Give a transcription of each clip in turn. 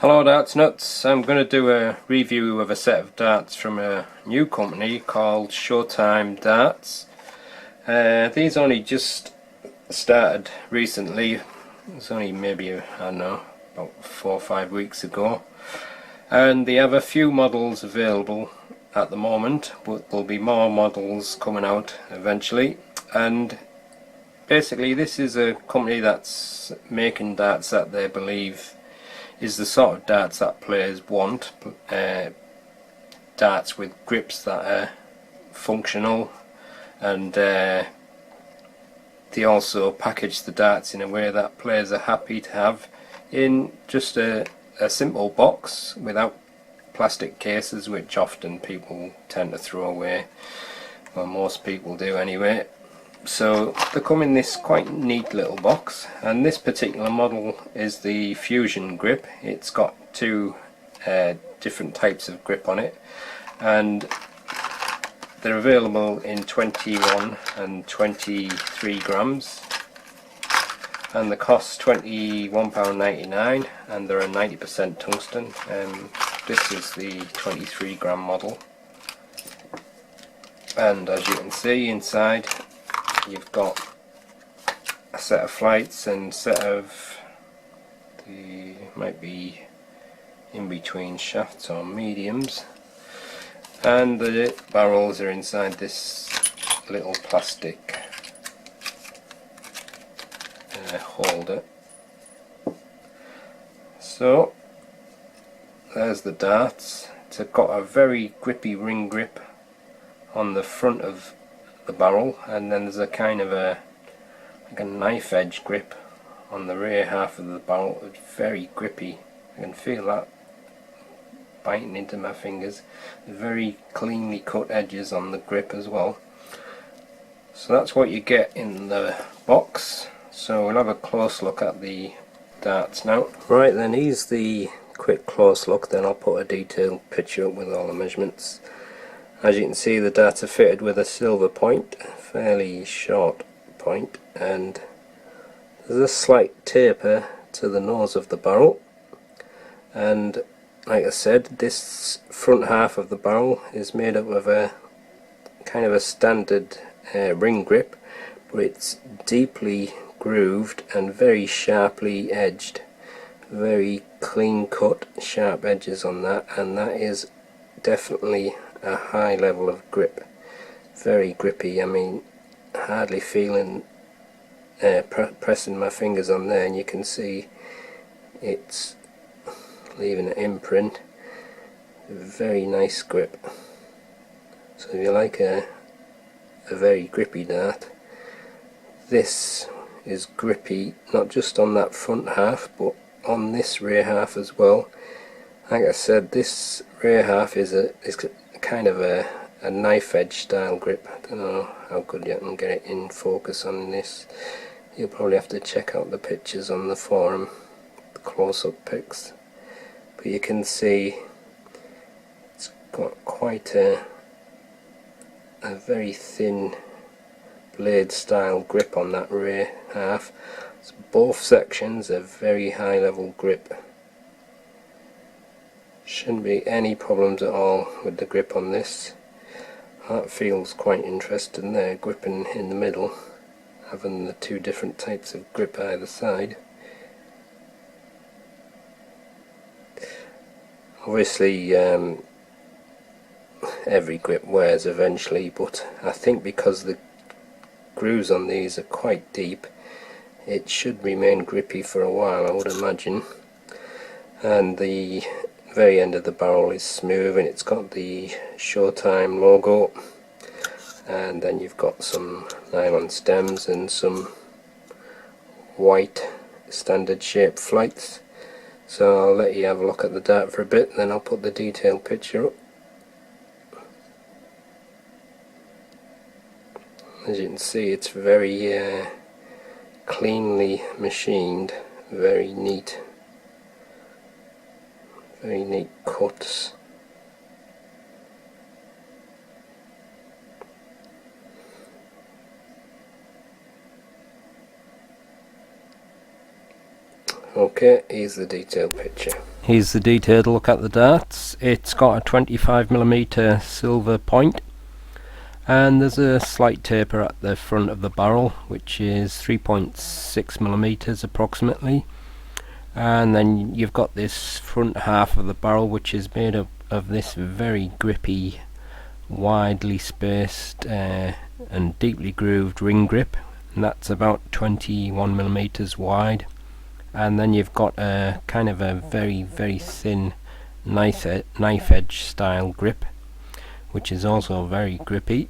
Hello darts nuts, I'm going to do a review of a set of darts from a new company called Showtime Darts. These only just started recently. It's only maybe, I don't know, about 4 or 5 weeks ago, and they have a few models available at the moment, but there'll be more models coming out eventually. And basically this is a company that's making darts that they believe is the sort of darts that players want, darts with grips that are functional, and they also package the darts in a way that players are happy to have in just a simple box without plastic cases, which often people tend to throw away, well, most people do anyway. So they come in this quite neat little box, and this particular model is the Fuzion Grip. It's got two different types of grip on it, and they're available in 21 and 23 grams, and they cost £21.99, and they're a 90% tungsten. This is the 23 gram model, and as you can see inside you've got a set of flights and set of might be in between shafts or mediums, and the barrels are inside this little plastic holder. So there's the darts. It's got a very grippy ring grip on the front of the barrel, and then there's a kind of like a knife edge grip on the rear half of the barrel. It's very grippy. I can feel that biting into my fingers. Very cleanly cut edges on the grip as well. So that's what you get in the box. So we'll have a close look at the darts now. Right then, here's the quick close look, then I'll put a detailed picture up with all the measurements. As you can see, the darts are fitted with a silver point, fairly short point, and there's a slight taper to the nose of the barrel. And like I said, this front half of the barrel is made up of a kind of a standard ring grip, but it's deeply grooved and very sharply edged. Very clean cut, sharp edges on that, and that is definitely a high level of grip. Very grippy. I mean, hardly feeling pressing my fingers on there, and you can see it's leaving an imprint. Very nice grip. So if you like a very grippy dart, this is grippy not just on that front half but on this rear half as well. Like I said, this rear half is kind of a knife edge style grip. I don't know how good you can get it in focus on this. You'll probably have to check out the pictures on the forum, the close-up pics. But you can see it's got quite a very thin blade style grip on that rear half. So both sections are very high level grip. Shouldn't be any problems at all with the grip on this. That feels quite interesting there, gripping in the middle, having the two different types of grip either side. Obviously every grip wears eventually, but I think because the grooves on these are quite deep, it should remain grippy for a while, I would imagine. And the very end of the barrel is smooth, and it's got the Showtime logo, and then you've got some nylon stems and some white standard shaped flights. So I'll let you have a look at the dart for a bit, then I'll put the detailed picture up. As you can see, it's very cleanly machined, very neat cuts. Okay, here's the detailed picture. Here's the detailed look at the darts. It's got a 25mm silver point, and there's a slight taper at the front of the barrel, which is 3.6mm approximately. And then you've got this front half of the barrel, which is made up of this very grippy, widely spaced and deeply grooved ring grip, and that's about 21mm wide. And then you've got a kind of a very thin knife edge style grip, which is also very grippy,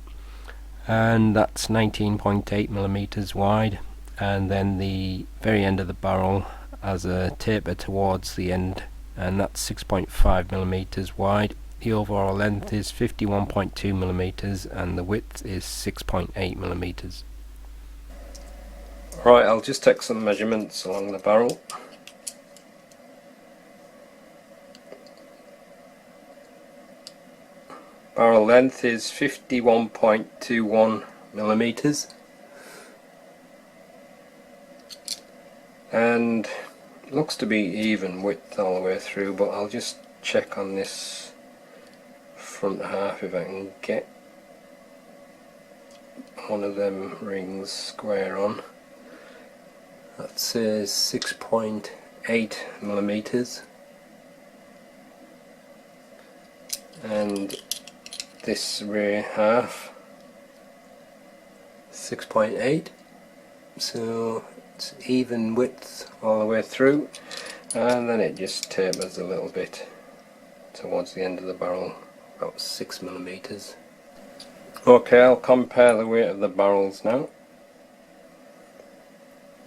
and that's 19.8mm wide. And then the very end of the barrel has a taper towards the end, and that's 6.5mm wide. The overall length is 51.2mm and the width is 6.8mm. Right, I'll just take some measurements along the barrel. Barrel length is 51.21mm, and looks to be even width all the way through, but I'll just check on this front half if I can get one of them rings square on. That says 6.8mm, and this rear half 6.8, so it's even width all the way through, and then it just tapers a little bit towards the end of the barrel, about 6mm. Okay, I'll compare the weight of the barrels now.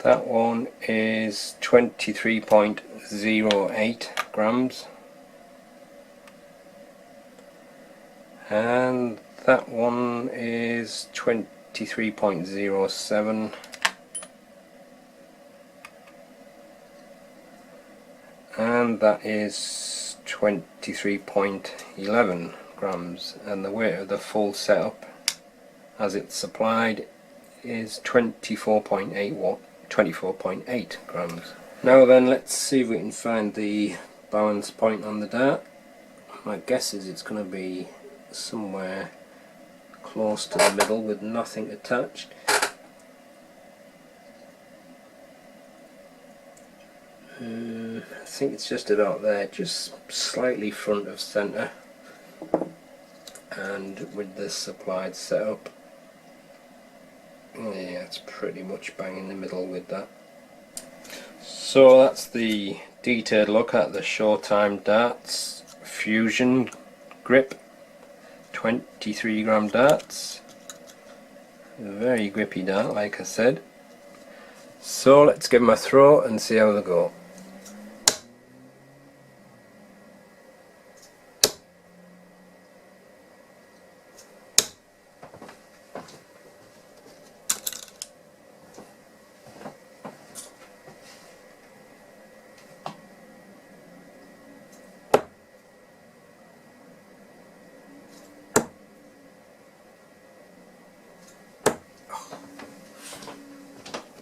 That one is 23.08 grams, and that one is 23.07, and that is 23.11 grams, and the weight of the full setup as it's supplied is 24.8 grams. Now then, let's see if we can find the balance point on the dart. My guess is it's going to be somewhere close to the middle with nothing attached. I think it's just about there, just slightly front of centre, and with the supplied setup, yeah, it's pretty much bang in the middle with that. So that's the detailed look at the Showtime Darts Fuzion Grip 23g darts. Very grippy dart, like I said. So let's give them a throw and see how they go.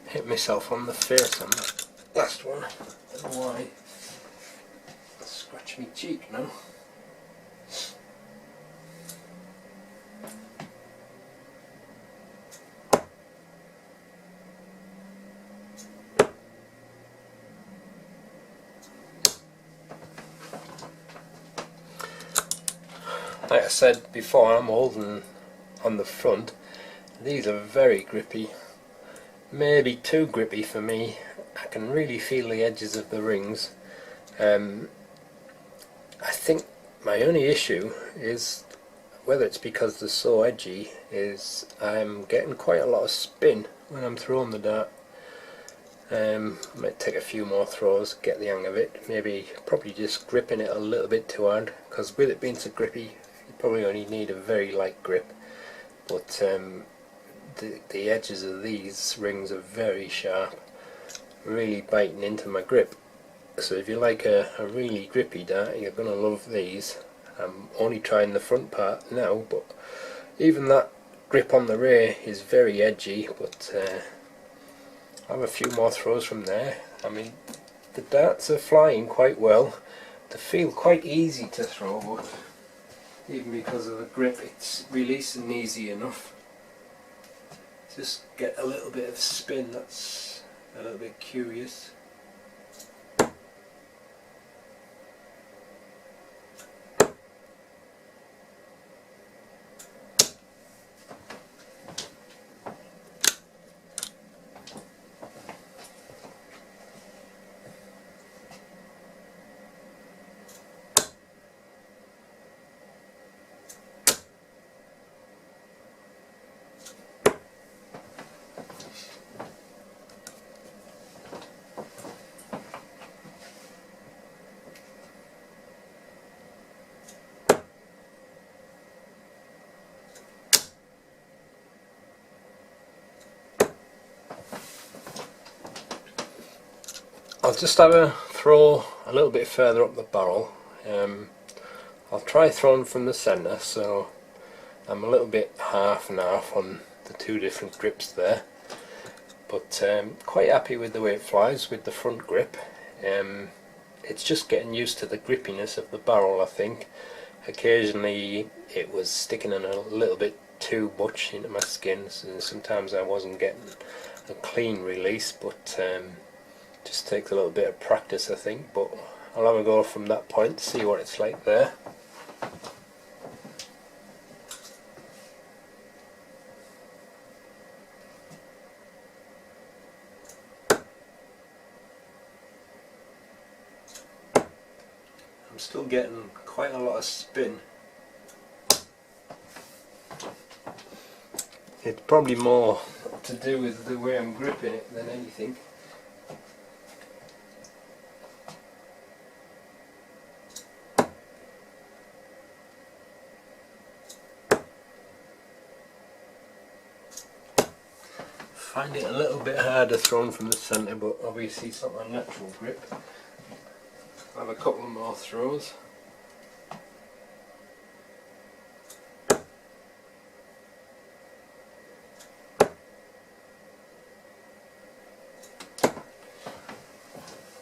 Hit myself on the face on that last one. I don't know why. Scratch me cheek now. Like I said before, I'm holding on the front. These are very grippy. Maybe too grippy for me. I can really feel the edges of the rings. I think my only issue is, whether it's because they're so edgy, is I'm getting quite a lot of spin when I'm throwing the dart. I might take a few more throws, get the hang of it. Maybe probably just gripping it a little bit too hard, because with it being so grippy, you probably only need a very light grip. But the edges of these rings are very sharp, really biting into my grip. So if you like a really grippy dart, you're going to love these. I'm only trying the front part now, but even that grip on the rear is very edgy, but I'll have a few more throws from there. I mean, the darts are flying quite well. They feel quite easy to throw, but even because of the grip it's releasing easy enough. Just get a little bit of spin, that's a little bit curious. I'll just have a throw a little bit further up the barrel. I'll try throwing from the centre, so I'm a little bit half and half on the two different grips there, but quite happy with the way it flies with the front grip. It's just getting used to the grippiness of the barrel, I think. Occasionally it was sticking in a little bit too much into my skin, so sometimes I wasn't getting a clean release, but just takes a little bit of practice, I think. But I'll have a go from that point, see what it's like there. I'm still getting quite a lot of spin. It's probably more to do with the way I'm gripping it than anything. Find it a little bit harder thrown from the centre, but obviously it's not my natural grip. I'll have a couple more throws.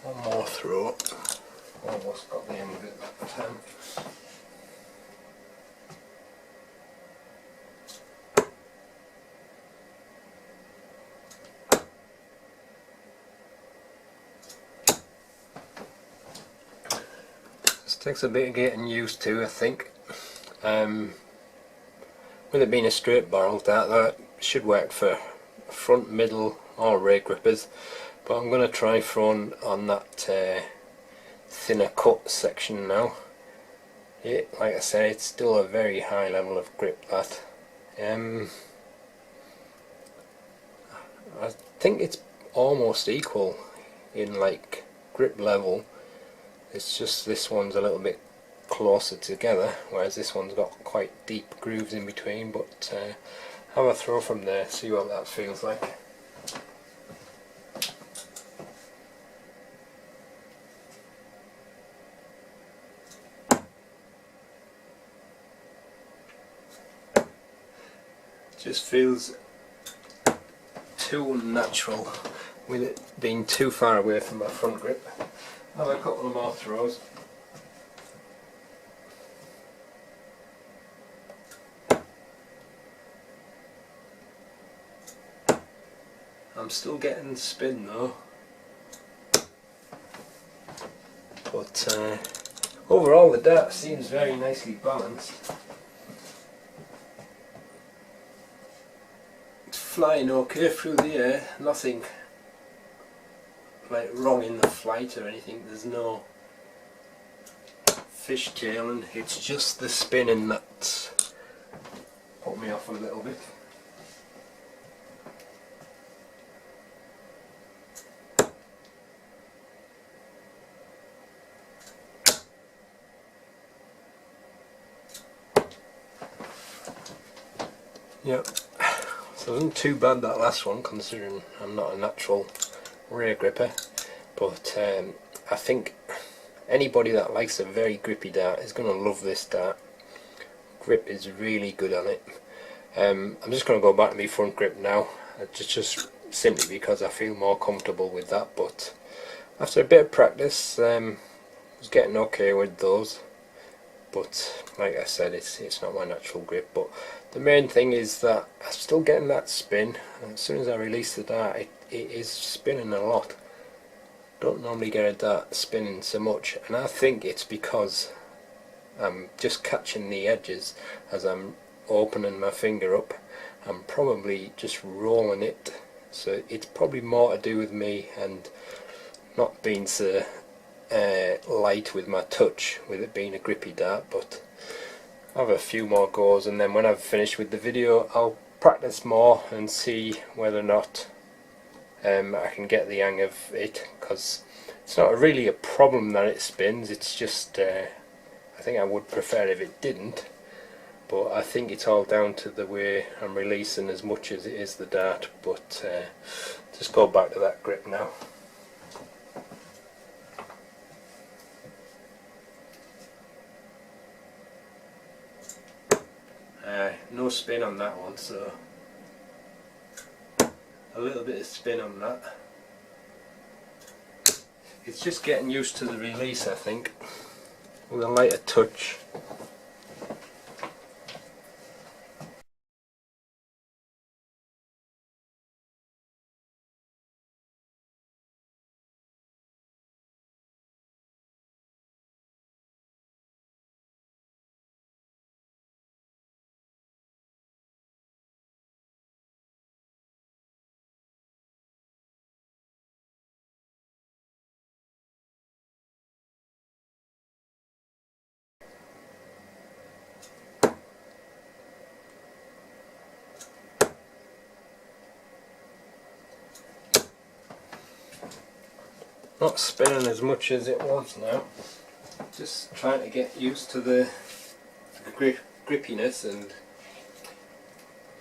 One more throw. Almost got the end of it that time. Takes a bit of getting used to, I think. With it being a straight barrel dart, that should work for front, middle or rear grippers, but I'm going to try throwing on that thinner cut section now. Like I say, it's still a very high level of grip, that. I think it's almost equal in like grip level. It's just this one's a little bit closer together, whereas this one's got quite deep grooves in between. But have a throw from there, see what that feels like. Just feels too unnatural with it being too far away from my front grip. Have a couple of more throws. I'm still getting spin though, but overall the dart seems very nicely balanced. It's flying okay through the air, nothing like wrong in the flight or anything. There's no fishtailing, it's just the spinning that's put me off a little bit. Yep, so it wasn't too bad that last one, considering I'm not a natural rear gripper, but I think anybody that likes a very grippy dart is going to love this dart. Grip is really good on it. I'm just going to go back to my front grip now, just simply because I feel more comfortable with that, but after a bit of practice, I was getting okay with those, but like I said, it's not my natural grip. But the main thing is that I'm still getting that spin, and as soon as I release the dart, it is spinning a lot. Don't normally get a dart spinning so much, and I think it's because I'm just catching the edges as I'm opening my finger up. I'm probably just rolling it, so it's probably more to do with me and not being so light with my touch, with it being a grippy dart. But I'll have a few more goes, and then when I've finished with the video, I'll practice more and see whether or not I can get the hang of it, because it's not really a problem that it spins. It's just I think I would prefer if it didn't, but I think it's all down to the way I'm releasing as much as it is the dart. But just go back to that grip now. No spin on that one, so a little bit of spin on that. It's just getting used to the release, I think, with a lighter touch. Not spinning as much as it was now. Just trying to get used to the grippiness, and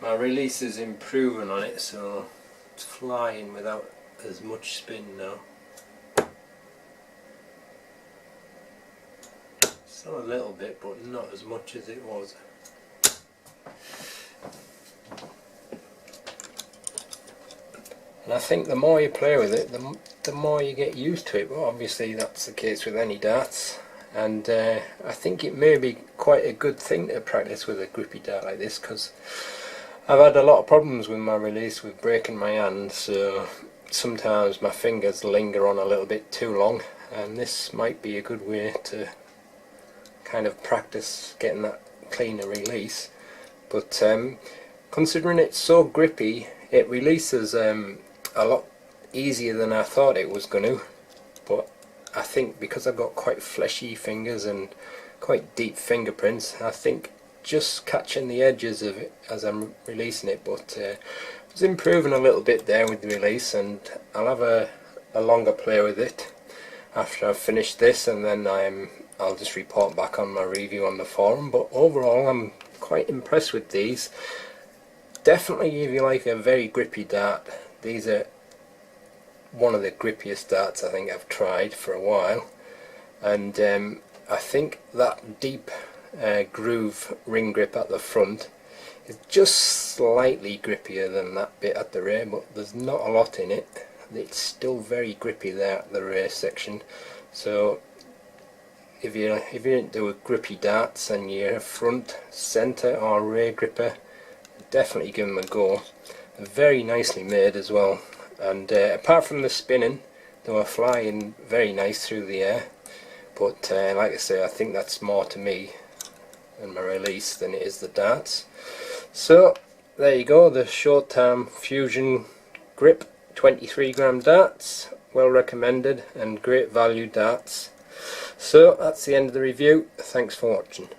my release is improving on it, so it's flying without as much spin now. Still a little bit, but not as much as it was. And I think the more you play with it, the more you get used to it. Well, obviously that's the case with any darts, and I think it may be quite a good thing to practice with a grippy dart like this, because I've had a lot of problems with my release with breaking my hand, so sometimes my fingers linger on a little bit too long, and this might be a good way to kind of practice getting that cleaner release. But considering it's so grippy, it releases a lot easier than I thought it was going to. But I think because I've got quite fleshy fingers and quite deep fingerprints, I think just catching the edges of it as I'm releasing it. But it's improving a little bit there with the release, and I'll have a longer play with it after I've finished this, and then I'll just report back on my review on the forum. But overall, I'm quite impressed with these. Definitely, if you like a very grippy dart, these are one of the grippiest darts I think I've tried for a while. And I think that deep groove ring grip at the front is just slightly grippier than that bit at the rear, but there's not a lot in it. It's still very grippy there at the rear section. So if you didn't do a grippy darts and you're a front, centre or rear gripper, definitely give them a go. They're very nicely made as well, and apart from the spinning, they were flying very nice through the air. But like I say, I think that's more to me and my release than it is the darts. So there you go, the Showtime Fuzion Grip 23-gram darts, well recommended and great value darts. So that's the end of the review. Thanks for watching.